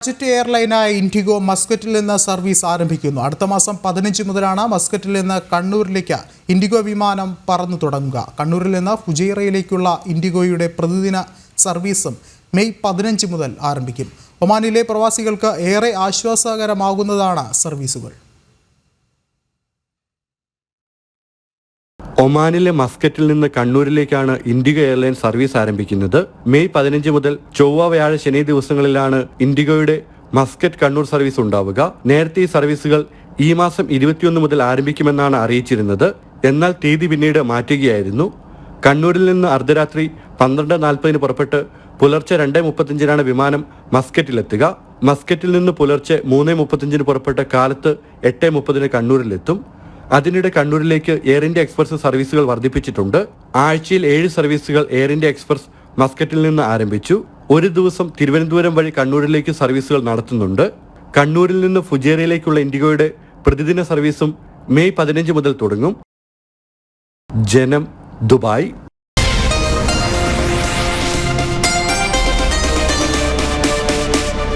Budget എയർലൈനായ IndiGo മസ്കറ്റിൽ നിന്ന് service ആരംഭിക്കുന്നു. അടുത്ത മാസം 15 മുതലാണ് മസ്കറ്റിൽ നിന്ന് കണ്ണൂരിലേക്ക് ഇൻഡിഗോ വിമാനം പറന്നു തുടങ്ങുക. കണ്ണൂരിൽ നിന്ന് ഫുജൈറയിലേക്കുള്ള ഇൻഡിഗോയുടെ പ്രതിദിന സർവീസും മെയ് 15 മുതൽ ആരംഭിക്കും. ഒമാനിലെ പ്രവാസികൾക്ക് ഏറെ ആശ്വാസകരമാകുന്നതാണ് സർവീസുകൾ. ഒമാനിലെ മസ്കറ്റിൽ നിന്ന് കണ്ണൂരിലേക്കാണ് ഇൻഡിഗോ എയർലൈൻ സർവീസ് ആരംഭിക്കുന്നത്. മെയ് 15 മുതൽ ചൊവ്വ, വ്യാഴ, ശനി ദിവസങ്ങളിലാണ് ഇൻഡിഗോയുടെ മസ്കറ്റ് കണ്ണൂർ സർവീസ് ഉണ്ടാവുക. നേരത്തെ ഈ സർവീസുകൾ ഈ മാസം 21 മുതൽ ആരംഭിക്കുമെന്നാണ് അറിയിച്ചിരുന്നത്. എന്നാൽ തീയതി പിന്നീട് മാറ്റുകയായിരുന്നു. കണ്ണൂരിൽ നിന്ന് അർദ്ധരാത്രി 12:40 പുറപ്പെട്ട് പുലർച്ചെ 2:35 വിമാനം മസ്കറ്റിലെത്തുക. മസ്കറ്റിൽ നിന്ന് പുലർച്ചെ 3:35 പുറപ്പെട്ട കാലത്ത് 8:30 കണ്ണൂരിലെത്തും. അതിനിടെ കണ്ണൂരിലേക്ക് എയർ ഇന്ത്യ എക്സ്പ്രസ് സർവീസുകൾ വർദ്ധിപ്പിച്ചിട്ടുണ്ട്. ആഴ്ചയിൽ 7 സർവീസുകൾ എയർ ഇന്ത്യ എക്സ്പ്രസ് മസ്കറ്റിൽ നിന്ന് ആരംഭിച്ചു. ഒരു ദിവസം തിരുവനന്തപുരം വഴി കണ്ണൂരിലേക്ക് സർവീസുകൾ നടത്തുന്നുണ്ട്. കണ്ണൂരിൽ നിന്ന് ഫുജൈറയിലേക്കുള്ള ഇൻഡിഗോയുടെ പ്രതിദിന സർവീസും മെയ് 15 മുതൽ തുടങ്ങും. ജനം, ദുബായ്.